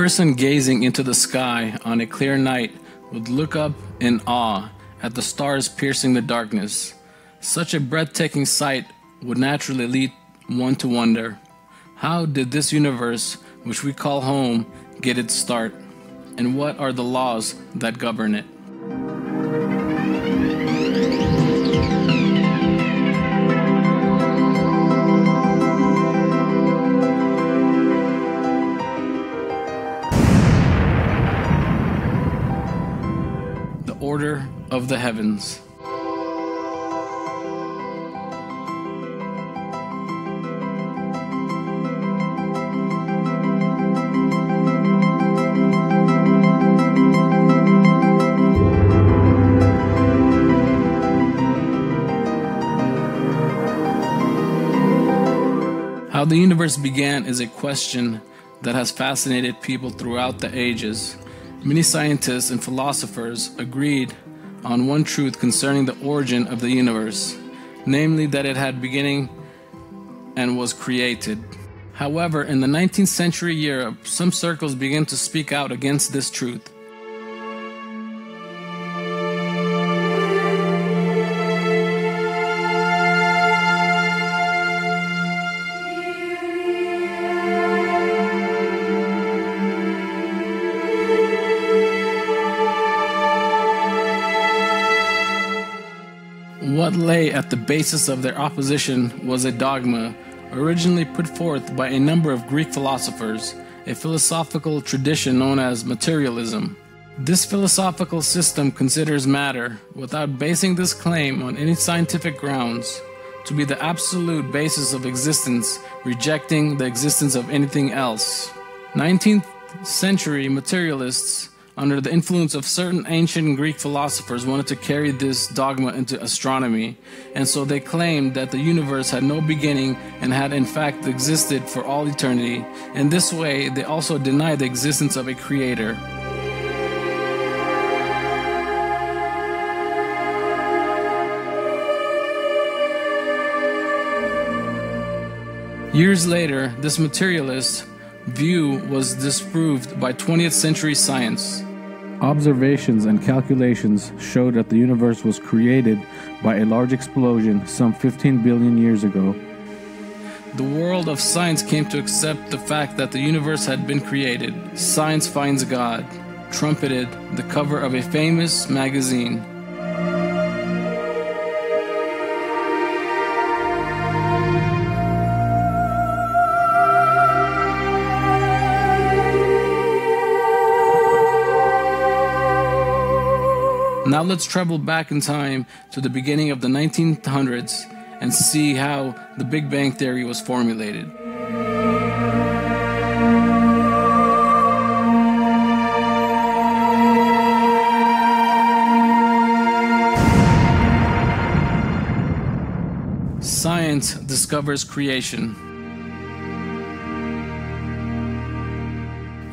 person gazing into the sky on a clear night would look up in awe at the stars piercing the darkness. Such a breathtaking sight would naturally lead one to wonder, how did this universe, which we call home, get its start? And what are the laws that govern it? The order of the heavens. How the universe began is a question that has fascinated people throughout the ages. Many scientists and philosophers agreed on one truth concerning the origin of the universe, namely that it had beginning and was created. However, in the 19th century Europe, some circles began to speak out against this truth. What lay at the basis of their opposition was a dogma originally put forth by a number of Greek philosophers, a philosophical tradition known as materialism. This philosophical system considers matter, without basing this claim on any scientific grounds, to be the absolute basis of existence, rejecting the existence of anything else. 19th century materialists, under the influence of certain ancient Greek philosophers, wanted to carry this dogma into astronomy, and so they claimed that the universe had no beginning and had in fact existed for all eternity. In this way, they also denied the existence of a creator. Years later, this materialist view was disproved by 20th century science. Observations and calculations showed that the universe was created by a large explosion some 15 billion years ago. The world of science came to accept the fact that the universe had been created. Science finds God, trumpeted the cover of a famous magazine. Now let's travel back in time to the beginning of the 1900s and see how the Big Bang Theory was formulated. Science discovers creation.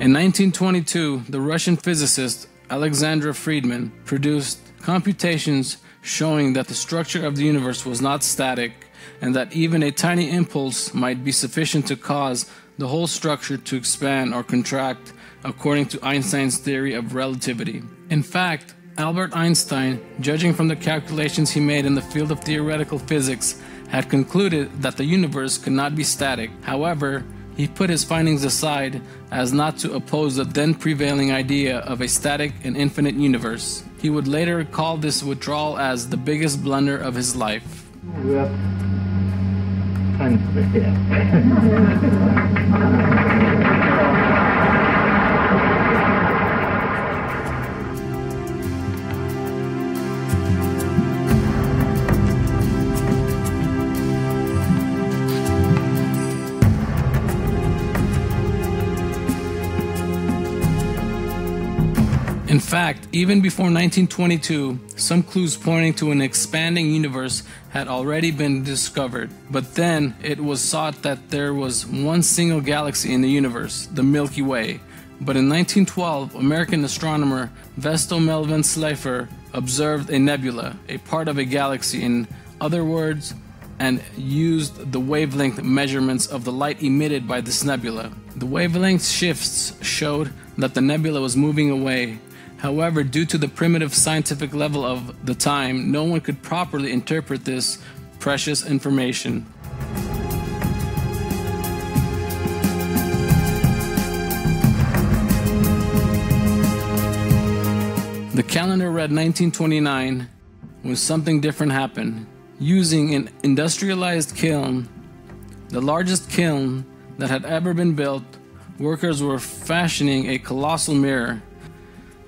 In 1922, the Russian physicist Alexander Friedman produced computations showing that the structure of the universe was not static, and that even a tiny impulse might be sufficient to cause the whole structure to expand or contract according to Einstein's theory of relativity. In fact, Albert Einstein, judging from the calculations he made in the field of theoretical physics, had concluded that the universe could not be static. However, he put his findings aside as not to oppose the then prevailing idea of a static and infinite universe. He would later call this withdrawal as the biggest blunder of his life. In fact, even before 1922, some clues pointing to an expanding universe had already been discovered. But then it was thought that there was one single galaxy in the universe, the Milky Way. But in 1912, American astronomer Vesto Melvin Slipher observed a nebula, a part of a galaxy, in other words, and used the wavelength measurements of the light emitted by this nebula. The wavelength shifts showed that the nebula was moving away. However, due to the primitive scientific level of the time, no one could properly interpret this precious information. The calendar read 1929 when something different happened. Using an industrialized kiln, the largest kiln that had ever been built, workers were fashioning a colossal mirror.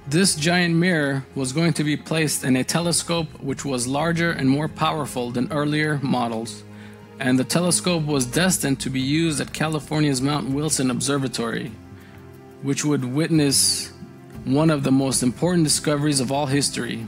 This giant mirror was going to be placed in a telescope which was larger and more powerful than earlier models, and the telescope was destined to be used at California's Mount Wilson Observatory, which would witness one of the most important discoveries of all history.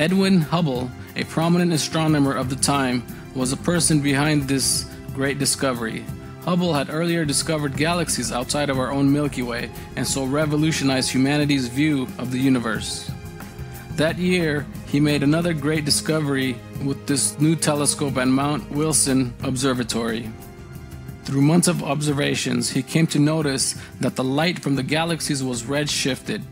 Edwin Hubble, a prominent astronomer of the time, was the person behind this great discovery. Hubble had earlier discovered galaxies outside of our own Milky Way and so revolutionized humanity's view of the universe. That year, he made another great discovery with this new telescope at Mount Wilson Observatory. Through months of observations, he came to notice that the light from the galaxies was red-shifted.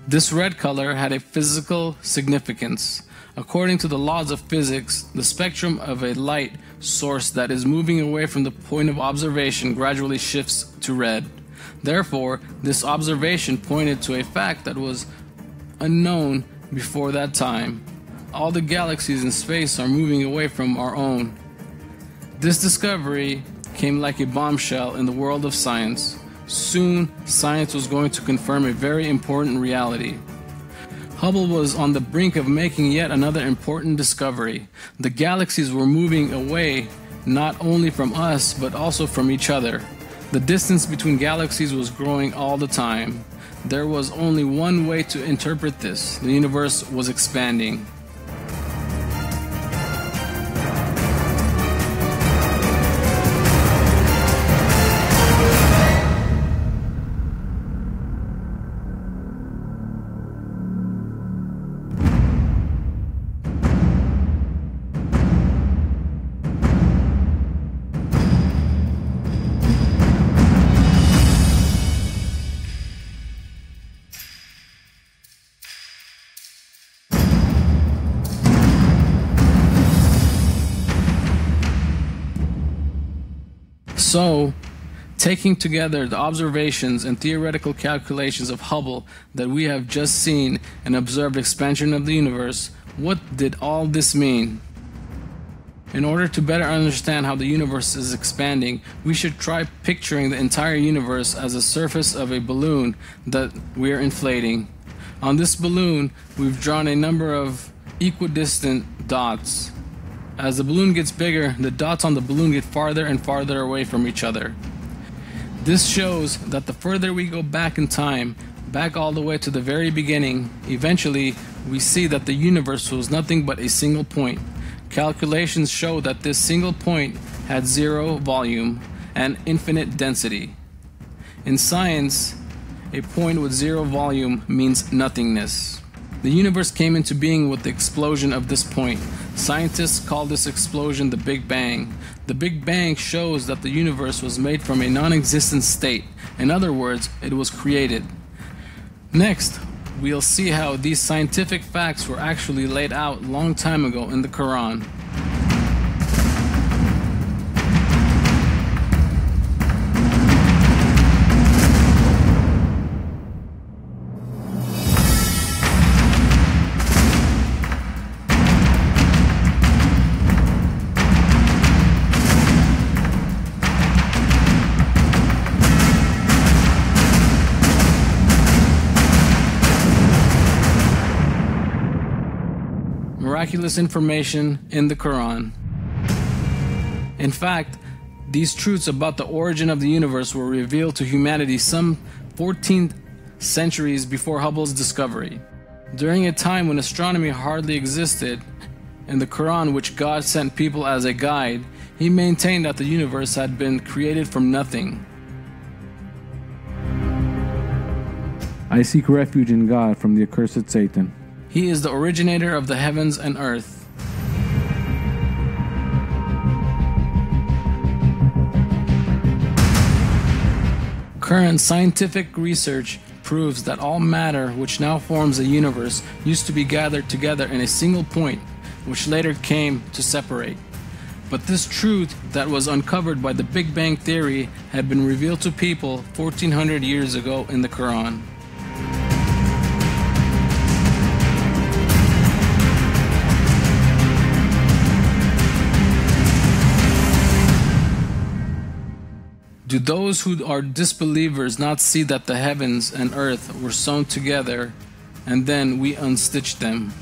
This red color had a physical significance. According to the laws of physics, the spectrum of a light source that is moving away from the point of observation gradually shifts to red. Therefore, this observation pointed to a fact that was unknown before that time. All the galaxies in space are moving away from our own. This discovery came like a bombshell in the world of science. Soon, science was going to confirm a very important reality. Hubble was on the brink of making yet another important discovery. The galaxies were moving away not only from us, but also from each other. The distance between galaxies was growing all the time. There was only one way to interpret this. The universe was expanding. So, taking together the observations and theoretical calculations of Hubble that we have just seen and observed expansion of the universe, what did all this mean? In order to better understand how the universe is expanding, we should try picturing the entire universe as a surface of a balloon that we are inflating. On this balloon, we've drawn a number of equidistant dots. As the balloon gets bigger, the dots on the balloon get farther and farther away from each other. This shows that the further we go back in time, back all the way to the very beginning, eventually we see that the universe was nothing but a single point. Calculations show that this single point had zero volume and infinite density. In science, a point with zero volume means nothingness. The universe came into being with the explosion of this point. Scientists call this explosion the Big Bang. The Big Bang shows that the universe was made from a non-existent state. In other words, it was created. Next, we'll see how these scientific facts were actually laid out long time ago in the Quran. Miraculous information in the Quran. In fact, these truths about the origin of the universe were revealed to humanity some 14 centuries before Hubble's discovery. During a time when astronomy hardly existed, In the Quran, which God sent people as a guide, he maintained that the universe had been created from nothing. I seek refuge in God from the accursed Satan. He is the originator of the heavens and earth. Current scientific research proves that all matter which now forms the universe used to be gathered together in a single point, which later came to separate. But this truth that was uncovered by the Big Bang Theory had been revealed to people 1400 years ago in the Quran. Do those who are disbelievers not see that the heavens and earth were sewn together, and then we unstitched them?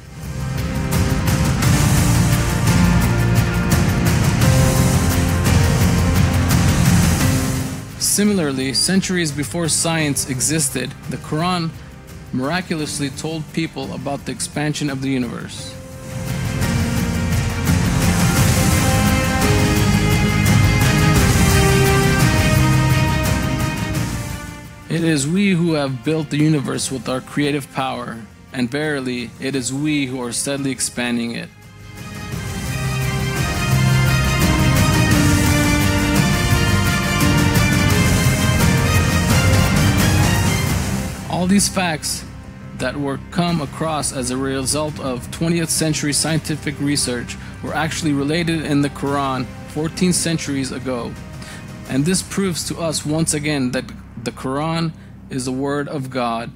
Similarly, centuries before science existed, the Quran miraculously told people about the expansion of the universe. It is we who have built the universe with our creative power, and verily, it is we who are steadily expanding it. All these facts that were come across as a result of 20th century scientific research were actually related in the Quran 14 centuries ago. And this proves to us once again that the Quran is the Word of God.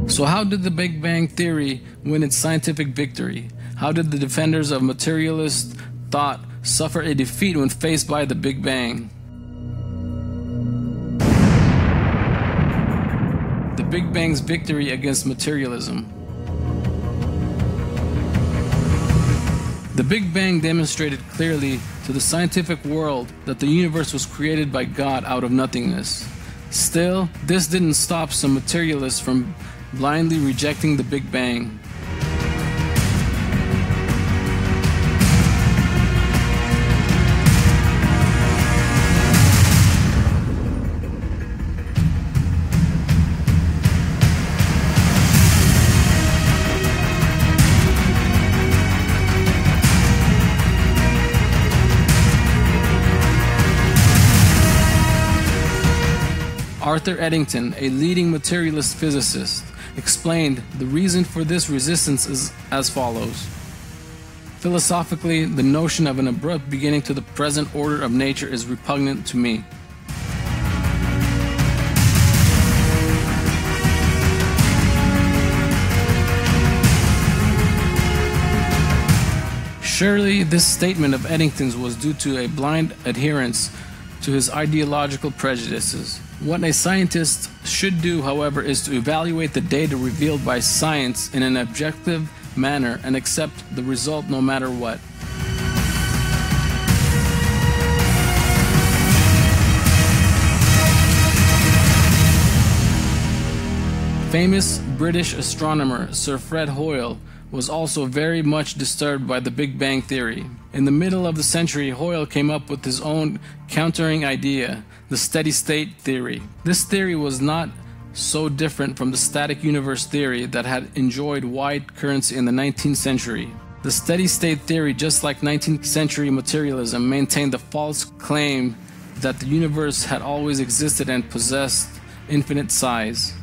So how did the Big Bang Theory win its scientific victory? How did the defenders of materialist thought suffer a defeat when faced by the Big Bang? The Big Bang's victory against materialism. The Big Bang demonstrated clearly to the scientific world that the universe was created by God out of nothingness. Still, this didn't stop some materialists from blindly rejecting the Big Bang. Arthur Eddington, a leading materialist physicist, explained the reason for this resistance is as follows. Philosophically, the notion of an abrupt beginning to the present order of nature is repugnant to me. Surely this statement of Eddington's was due to a blind adherence to his ideological prejudices. What a scientist should do, however, is to evaluate the data revealed by science in an objective manner and accept the result no matter what. Famous British astronomer Sir Fred Hoyle was also very much disturbed by the Big Bang Theory. In the middle of the century, Hoyle came up with his own countering idea, the steady-state theory. This theory was not so different from the static universe theory that had enjoyed wide currency in the 19th century. The steady-state theory, just like 19th century materialism, maintained the false claim that the universe had always existed and possessed infinite size.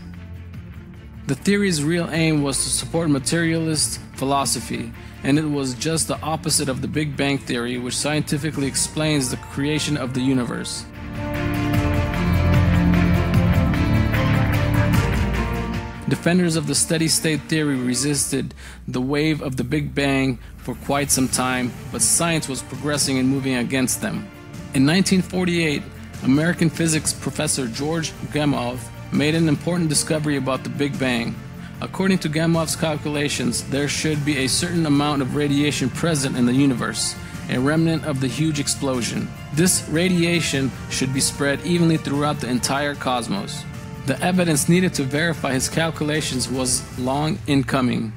The theory's real aim was to support materialist philosophy, and it was just the opposite of the Big Bang Theory, which scientifically explains the creation of the universe. Defenders of the steady-state theory resisted the wave of the Big Bang for quite some time, but science was progressing and moving against them. In 1948, American physics professor George Gamow made an important discovery about the Big Bang. According to Gamow's calculations, there should be a certain amount of radiation present in the universe, a remnant of the huge explosion. This radiation should be spread evenly throughout the entire cosmos. The evidence needed to verify his calculations was long in coming.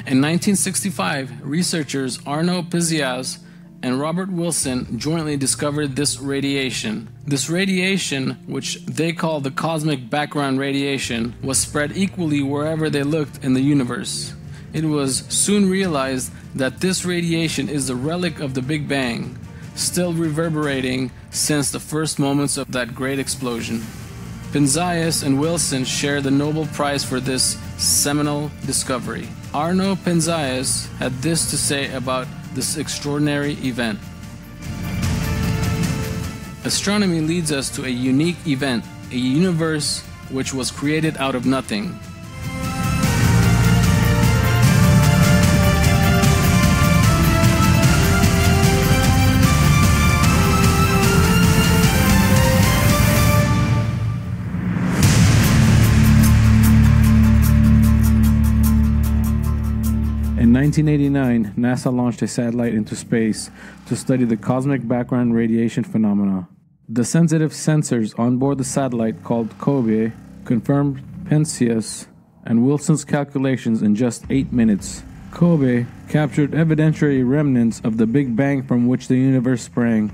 In 1965, researchers Arno Pizzias and Robert Wilson jointly discovered this radiation. This radiation, which they call the cosmic background radiation, was spread equally wherever they looked in the universe. It was soon realized that this radiation is the relic of the Big Bang, still reverberating since the first moments of that great explosion. Penzias and Wilson share the Nobel Prize for this seminal discovery. Arno Penzias had this to say about this extraordinary event. Astronomy leads us to a unique event, a universe which was created out of nothing. In 1989, NASA launched a satellite into space to study the cosmic background radiation phenomena. The sensitive sensors on board the satellite, called COBE, confirmed Penzias and Wilson's calculations in just 8 minutes. COBE captured evidentiary remnants of the Big Bang from which the universe sprang.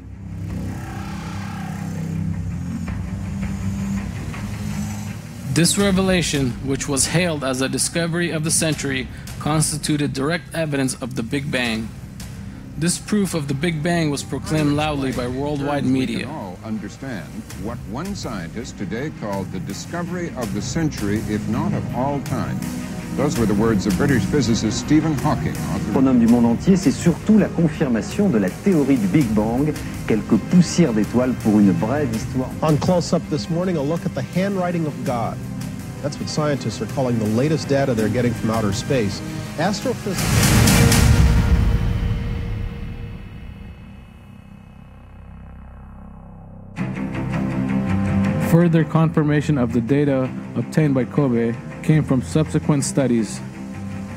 This revelation, which was hailed as a discovery of the century, constituted direct evidence of the Big Bang. This proof of the Big Bang was proclaimed loudly by worldwide media. We can all understand what one scientist today called the discovery of the century, if not of all time. Those were the words of British physicist Stephen Hawking. Astronome du monde entier, c'est surtout la confirmation de la théorie du Big Bang, quelques poussières d'étoiles pour une brève histoire. On Close Up this morning, a look at the handwriting of God. That's what scientists are calling the latest data they're getting from outer space. Astrophysics. Further confirmation of the data obtained by COBE came from subsequent studies.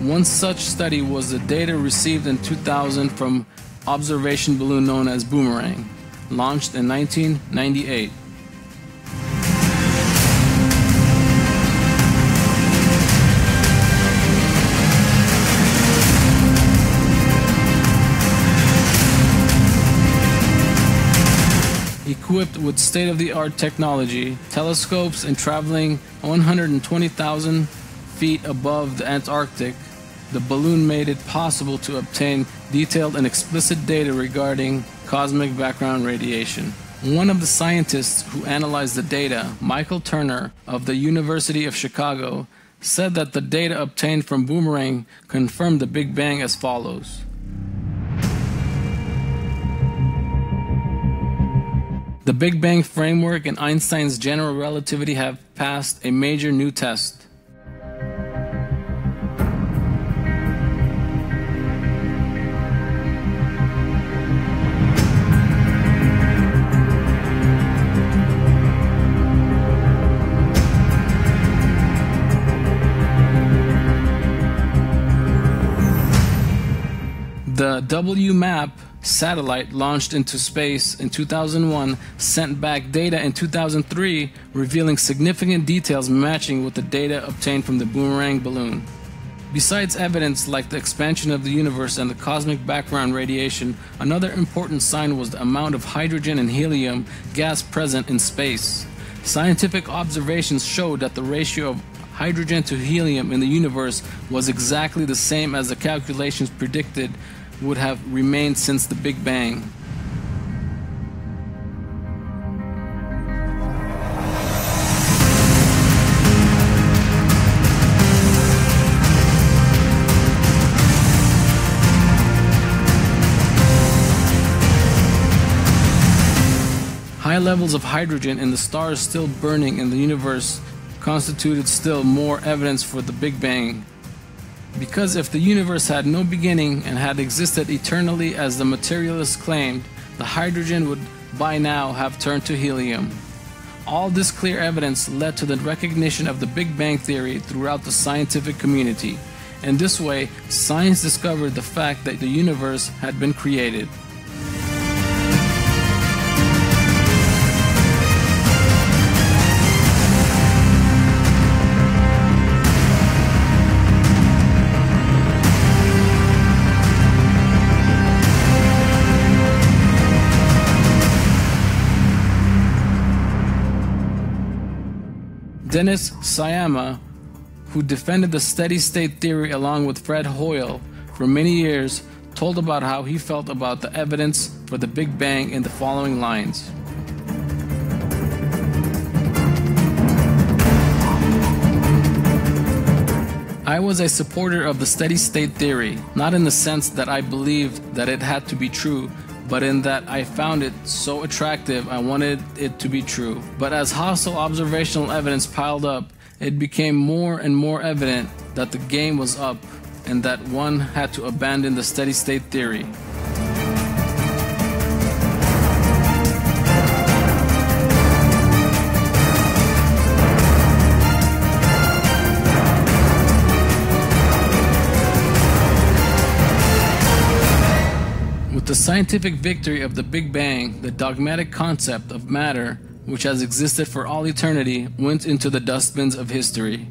One such study was the data received in 2000 from observation balloon known as Boomerang, launched in 1998. Equipped with state-of-the-art technology, telescopes, and traveling 120,000 feet above the Antarctic, the balloon made it possible to obtain detailed and explicit data regarding cosmic background radiation. One of the scientists who analyzed the data, Michael Turner of the University of Chicago, said that the data obtained from Boomerang confirmed the Big Bang as follows. The Big Bang framework and Einstein's general relativity have passed a major new test. The WMAP satellite launched into space in 2001 sent back data in 2003 revealing significant details matching with the data obtained from the Boomerang balloon. Besides evidence like the expansion of the universe and the cosmic background radiation, another important sign was the amount of hydrogen and helium gas present in space. Scientific observations showed that the ratio of hydrogen to helium in the universe was exactly the same as the calculations predicted would have remained since the Big Bang. High levels of hydrogen in the stars still burning in the universe constituted still more evidence for the Big Bang. Because if the universe had no beginning and had existed eternally as the materialists claimed, the hydrogen would by now have turned to helium. All this clear evidence led to the recognition of the Big Bang theory throughout the scientific community. In this way, science discovered the fact that the universe had been created. Dennis Sciama, who defended the steady-state theory along with Fred Hoyle for many years, told about how he felt about the evidence for the Big Bang in the following lines. I was a supporter of the steady-state theory, not in the sense that I believed that it had to be true, but in that I found it so attractive I wanted it to be true. But as hostile observational evidence piled up, it became more and more evident that the game was up and that one had to abandon the steady-state theory. With the scientific victory of the Big Bang, the dogmatic concept of matter, which has existed for all eternity, went into the dustbins of history.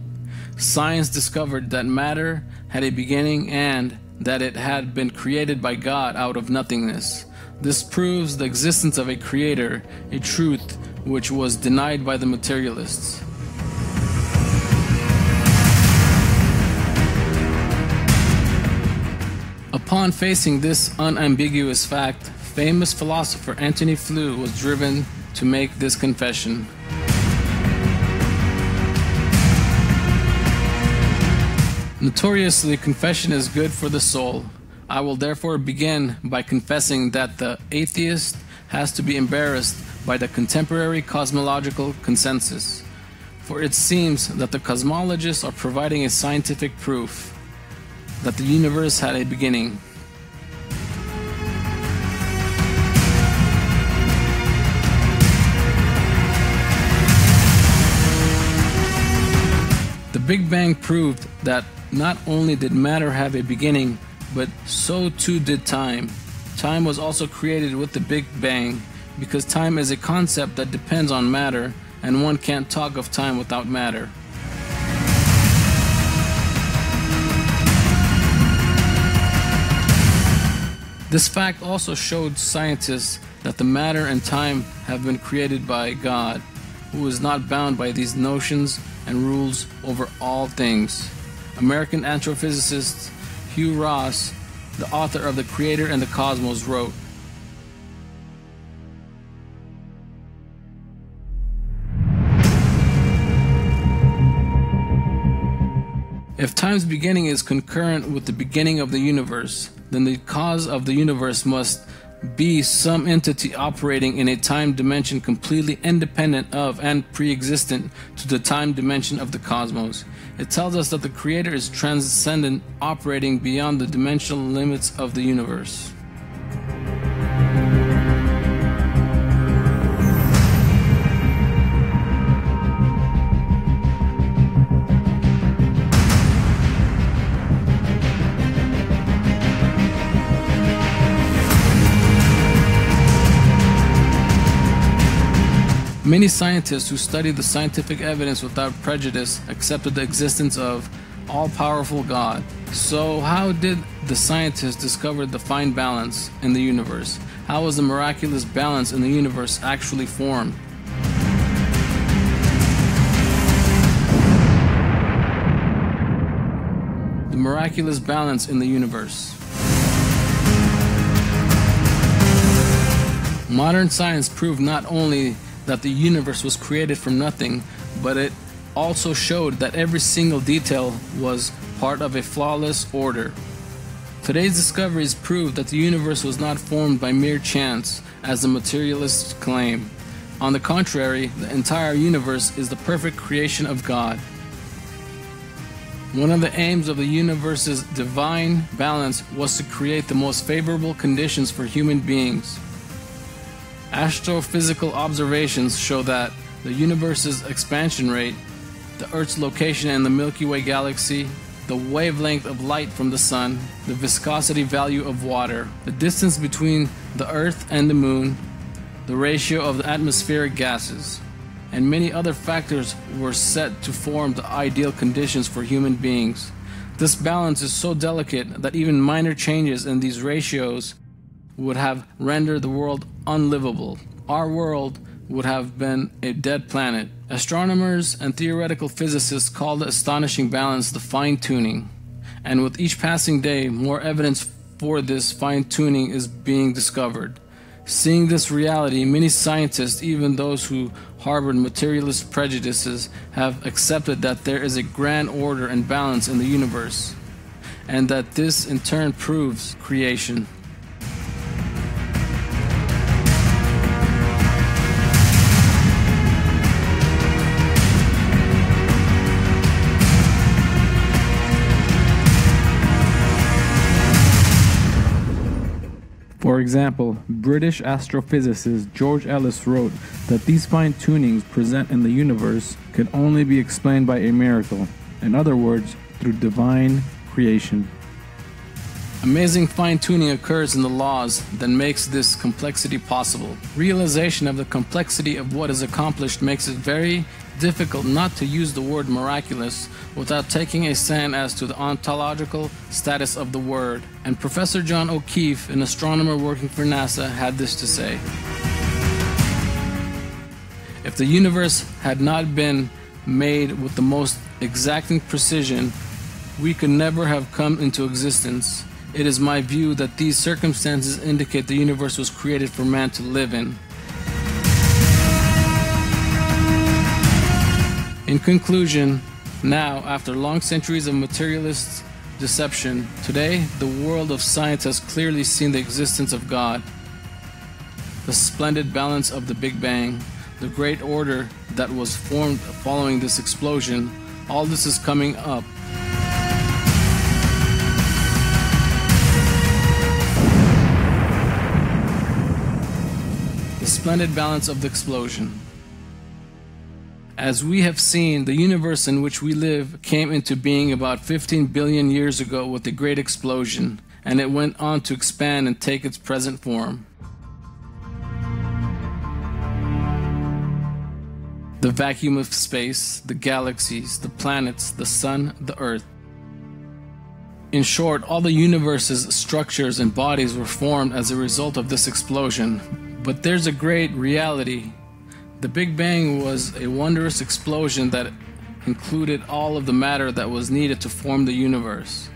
Science discovered that matter had a beginning and that it had been created by God out of nothingness. This proves the existence of a creator, a truth which was denied by the materialists. Upon facing this unambiguous fact, famous philosopher Antony Flew was driven to make this confession. Notoriously, confession is good for the soul. I will therefore begin by confessing that the atheist has to be embarrassed by the contemporary cosmological consensus, for it seems that the cosmologists are providing a scientific proof that the universe had a beginning. The Big Bang proved that not only did matter have a beginning, but so too did time. Time was also created with the Big Bang, because time is a concept that depends on matter, and one can't talk of time without matter. This fact also showed scientists that the matter and time have been created by God, who is not bound by these notions and rules over all things. American astrophysicist Hugh Ross, the author of The Creator and the Cosmos, wrote, "If time's beginning is concurrent with the beginning of the universe, then the cause of the universe must be some entity operating in a time dimension completely independent of and pre-existent to the time dimension of the cosmos. It tells us that the Creator is transcendent, operating beyond the dimensional limits of the universe." Many scientists who studied the scientific evidence without prejudice accepted the existence of all-powerful God. So how did the scientists discover the fine balance in the universe? How was the miraculous balance in the universe actually formed? The miraculous balance in the universe. Modern science proved not only that the universe was created from nothing, but it also showed that every single detail was part of a flawless order. Today's discoveries prove that the universe was not formed by mere chance, as the materialists claim. On the contrary, the entire universe is the perfect creation of God. One of the aims of the universe's divine balance was to create the most favorable conditions for human beings. Astrophysical observations show that the universe's expansion rate, the Earth's location in the Milky Way galaxy, the wavelength of light from the sun, the viscosity value of water, the distance between the Earth and the Moon, the ratio of the atmospheric gases, and many other factors were set to form the ideal conditions for human beings. This balance is so delicate that even minor changes in these ratios would have rendered the world unlivable. Our world, would have been a dead planet. Astronomers and theoretical physicists call the astonishing balance the fine-tuning, and with each passing day, more evidence for this fine-tuning is being discovered. Seeing this reality, many scientists, even those who harbored materialist prejudices, have accepted that there is a grand order and balance in the universe, and that this in turn proves creation. For example, British astrophysicist George Ellis wrote that these fine-tunings present in the universe could only be explained by a miracle. In other words, through divine creation. Amazing fine-tuning occurs in the laws that makes this complexity possible. Realization of the complexity of what is accomplished makes it very difficult not to use the word miraculous without taking a stand as to the ontological status of the word. And Professor John O'Keefe, an astronomer working for NASA, had this to say: "If the universe had not been made with the most exacting precision, we could never have come into existence. It is my view that these circumstances indicate the universe was created for man to live in." In conclusion, now, after long centuries of materialist deception, today the world of science has clearly seen the existence of God, the splendid balance of the Big Bang, the great order that was formed following this explosion. All this is coming up. The splendid balance of the explosion. As we have seen, the universe in which we live came into being about 15 billion years ago with a great explosion, and it went on to expand and take its present form. The vacuum of space, the galaxies, the planets, the sun, the earth. In short, all the universe's structures and bodies were formed as a result of this explosion. But there's a great reality. The Big Bang was a wondrous explosion that included all of the matter that was needed to form the universe.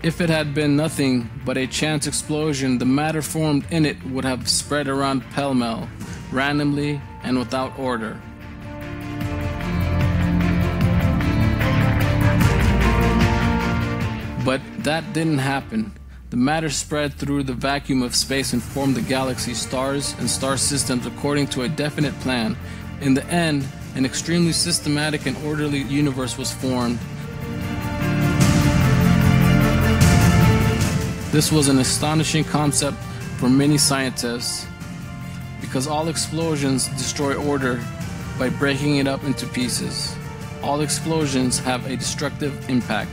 If it had been nothing but a chance explosion, the matter formed in it would have spread around pell-mell, randomly and without order. But that didn't happen. The matter spread through the vacuum of space and formed the galaxies, stars, and star systems according to a definite plan. In the end, an extremely systematic and orderly universe was formed. This was an astonishing concept for many scientists, because all explosions destroy order by breaking it up into pieces. All explosions have a destructive impact.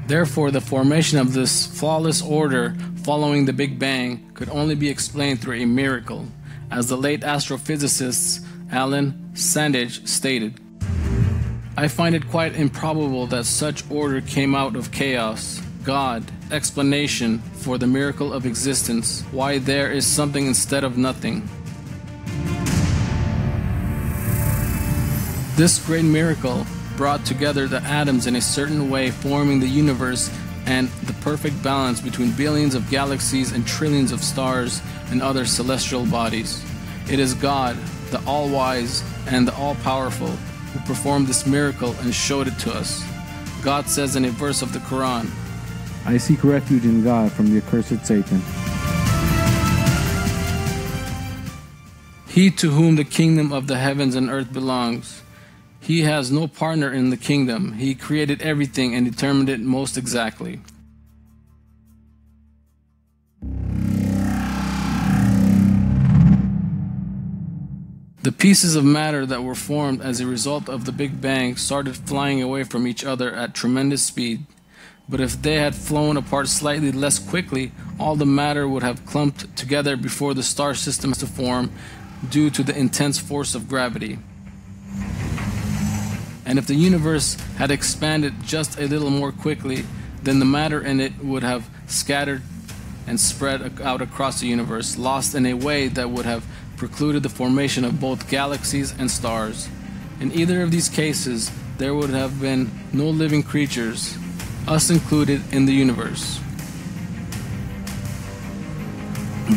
Therefore, the formation of this flawless order following the Big Bang could only be explained through a miracle, as the late astrophysicist Alan Sandage stated. I find it quite improbable that such order came out of chaos. God, explanation for the miracle of existence, why there is something instead of nothing. This great miracle brought together the atoms in a certain way, forming the universe and the perfect balance between billions of galaxies and trillions of stars and other celestial bodies. It is God, the all-wise and the all-powerful, who performed this miracle and showed it to us. God says in a verse of the Quran, I seek refuge in God from the accursed Satan. He to whom the kingdom of the heavens and earth belongs. He has no partner in the kingdom. He created everything and determined it most exactly. The pieces of matter that were formed as a result of the Big Bang started flying away from each other at tremendous speed. But if they had flown apart slightly less quickly, all the matter would have clumped together before the star system to form due to the intense force of gravity. And if the universe had expanded just a little more quickly, then the matter in it would have scattered and spread out across the universe, lost in a way that would have precluded the formation of both galaxies and stars. In either of these cases, there would have been no living creatures, us included, in the universe.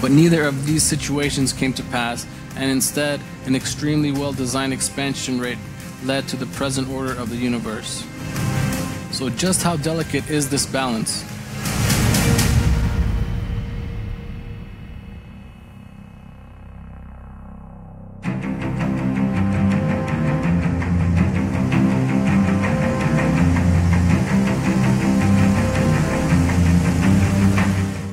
But neither of these situations came to pass, and instead, an extremely well-designed expansion rate led to the present order of the universe. So just how delicate is this balance?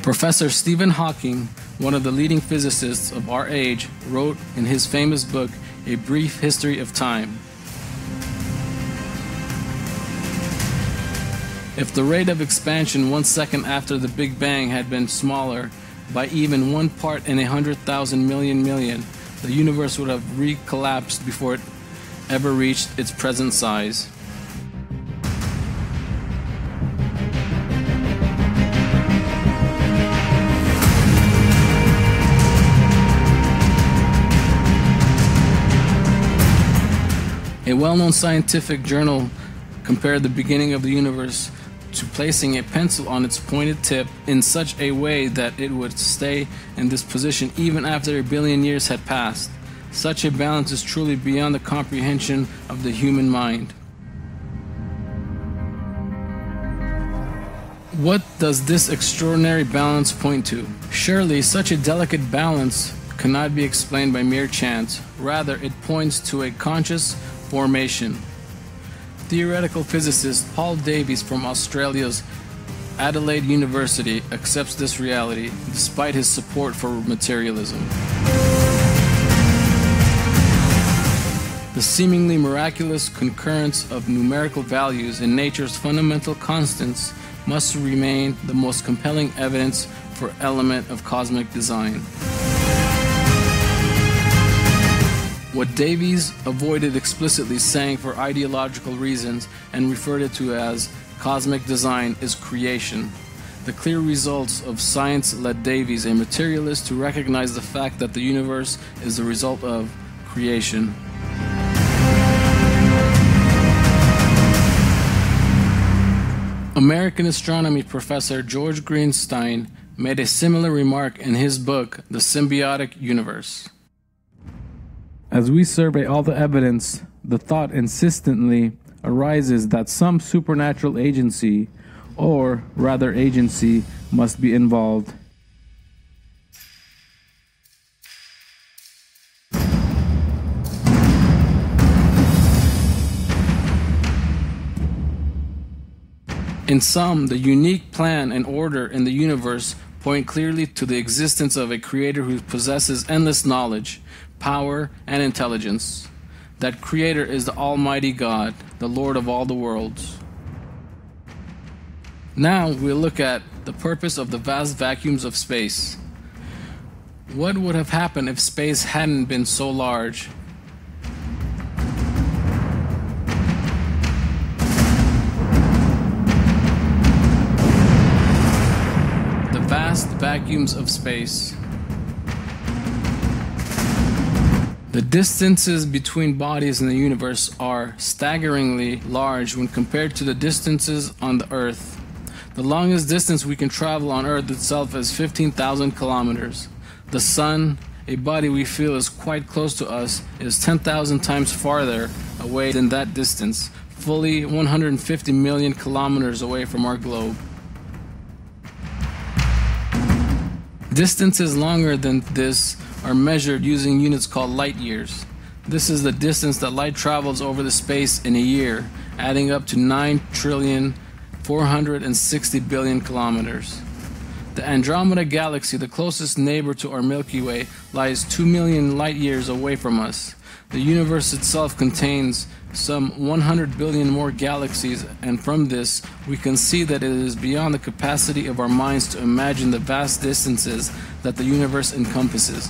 Professor Stephen Hawking, one of the leading physicists of our age, wrote in his famous book, A Brief History of Time, if the rate of expansion 1 second after the Big Bang had been smaller by even 1 part in 100,000 million, the universe would have re-collapsed before it ever reached its present size. A well-known scientific journal compared the beginning of the universe to placing a pencil on its pointed tip in such a way that it would stay in this position even after 1 billion years had passed. Such a balance is truly beyond the comprehension of the human mind. What does this extraordinary balance point to? Surely such a delicate balance cannot be explained by mere chance. Rather, it points to a conscious formation. Theoretical physicist Paul Davies from Australia's Adelaide University accepts this reality, despite his support for materialism. The seemingly miraculous concurrence of numerical values in nature's fundamental constants must remain the most compelling evidence for element of cosmic design. What Davies avoided explicitly saying for ideological reasons and referred it to as cosmic design is creation. The clear results of science led Davies, a materialist, to recognize the fact that the universe is the result of creation. American astronomy professor George Greenstein made a similar remark in his book, The Symbiotic Universe. As we survey all the evidence, the thought insistently arises that some supernatural agency, or rather agency, must be involved. In sum, the unique plan and order in the universe point clearly to the existence of a creator who possesses endless knowledge, power, and intelligence. That creator is the Almighty God, the Lord of all the worlds. Now we'll look at the purpose of the vast vacuums of space. What would have happened if space hadn't been so large? The vast vacuums of space. The distances between bodies in the universe are staggeringly large when compared to the distances on the Earth. The longest distance we can travel on Earth itself is 15,000 kilometers. The Sun, a body we feel is quite close to us, is 10,000 times farther away than that distance, fully 150 million kilometers away from our globe. Distances longer than this are measured using units called light years. This is the distance that light travels over the space in a year, adding up to 9,460,000,000,000 kilometers. The Andromeda Galaxy, the closest neighbor to our Milky Way, lies 2 million light years away from us. The universe itself contains some 100 billion more galaxies, and from this we can see that it is beyond the capacity of our minds to imagine the vast distances that the universe encompasses.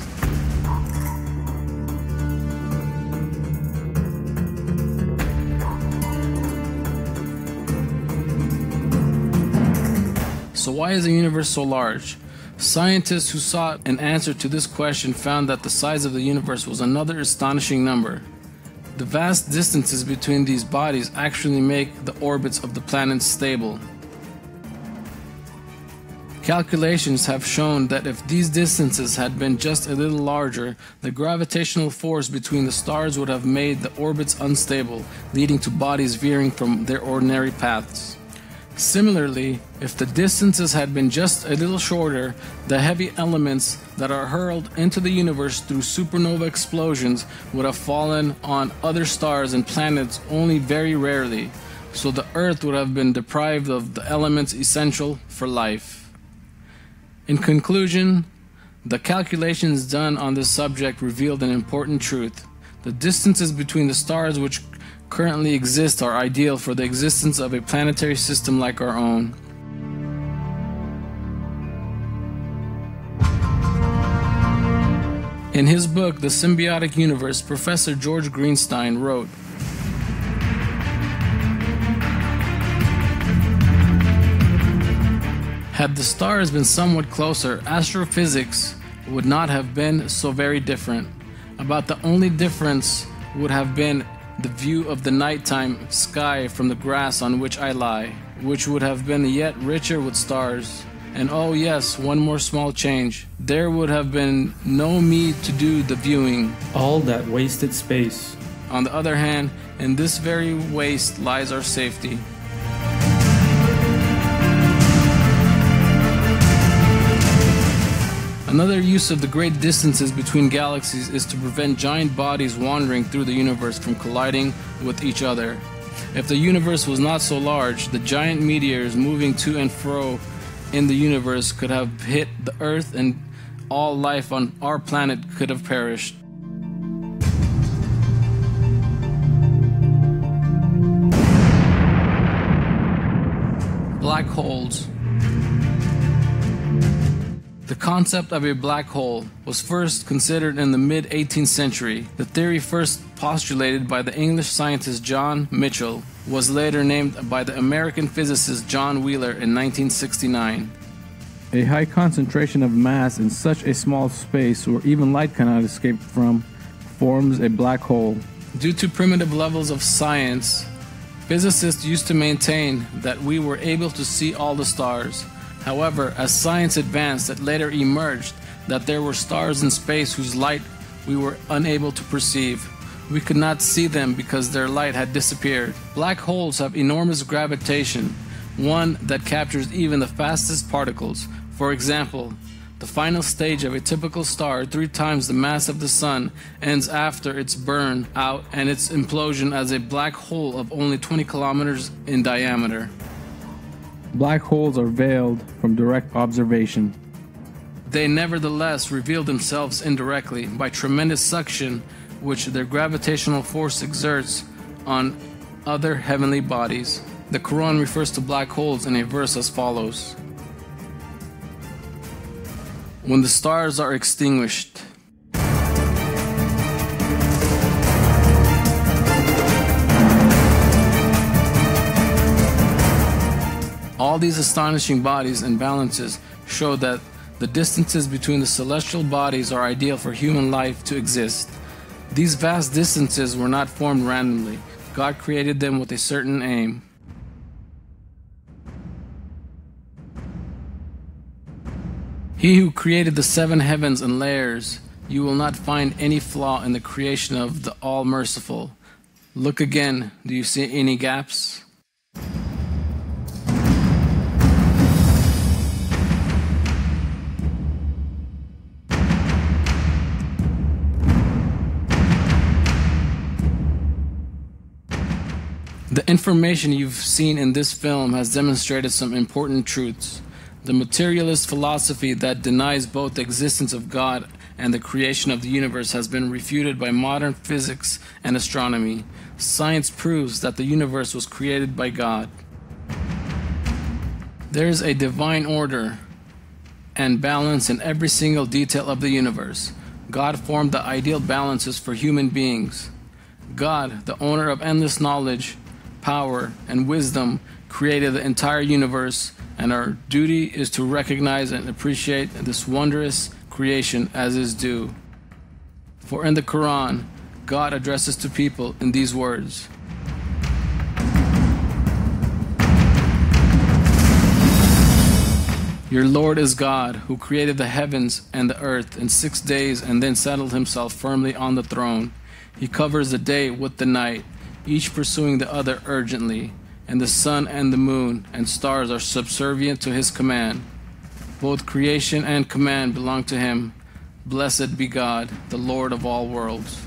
So why is the universe so large? Scientists who sought an answer to this question found that the size of the universe was another astonishing number. The vast distances between these bodies actually make the orbits of the planets stable. Calculations have shown that if these distances had been just a little larger, the gravitational force between the stars would have made the orbits unstable, leading to bodies veering from their ordinary paths. Similarly, if the distances had been just a little shorter, the heavy elements that are hurled into the universe through supernova explosions would have fallen on other stars and planets only very rarely, so the Earth would have been deprived of the elements essential for life. In conclusion, the calculations done on this subject revealed an important truth. The distances between the stars which currently exist are ideal for the existence of a planetary system like our own. In his book, The Symbiotic Universe, Professor George Greenstein wrote, "Had the stars been somewhat closer, astrophysics would not have been so very different. About the only difference would have been the view of the nighttime sky from the grass on which I lie, which would have been yet richer with stars. And oh yes, one more small change. There would have been no me to do the viewing. All that wasted space. On the other hand, in this very waste lies our safety. Another use of the great distances between galaxies is to prevent giant bodies wandering through the universe from colliding with each other. If the universe was not so large, the giant meteors moving to and fro in the universe could have hit the Earth and all life on our planet could have perished. Black holes. The concept of a black hole was first considered in the mid-18th century. The theory, first postulated by the English scientist John Michell, was later named by the American physicist John Wheeler in 1969. A high concentration of mass in such a small space where even light cannot escape from forms a black hole. Due to primitive levels of science, physicists used to maintain that we were able to see all the stars. However, as science advanced, it later emerged that there were stars in space whose light we were unable to perceive. We could not see them because their light had disappeared. Black holes have enormous gravitation, one that captures even the fastest particles. For example, the final stage of a typical star, 3 times the mass of the Sun, ends after its burn out and its implosion as a black hole of only 20 kilometers in diameter. Black holes are veiled from direct observation. They nevertheless reveal themselves indirectly by tremendous suction which their gravitational force exerts on other heavenly bodies. The Quran refers to black holes in a verse as follows: "When the stars are extinguished, all these astonishing bodies and balances show that the distances between the celestial bodies are ideal for human life to exist. These vast distances were not formed randomly. God created them with a certain aim. He who created the 7 heavens and layers, you will not find any flaw in the creation of the All-Merciful. Look again, do you see any gaps? The information you've seen in this film has demonstrated some important truths. The materialist philosophy that denies both the existence of God and the creation of the universe has been refuted by modern physics and astronomy. Science proves that the universe was created by God. There is a divine order and balance in every single detail of the universe. God formed the ideal balances for human beings. God, the owner of endless knowledge, power, and wisdom, created the entire universe, and our duty is to recognize and appreciate this wondrous creation as is due. For in the Quran, God addresses to people in these words: Your Lord is God, who created the heavens and the earth in 6 days and then settled himself firmly on the throne. He covers the day with the night, each pursuing the other urgently, and the sun and the moon and stars are subservient to his command. Both creation and command belong to him. Blessed be God, the Lord of all worlds.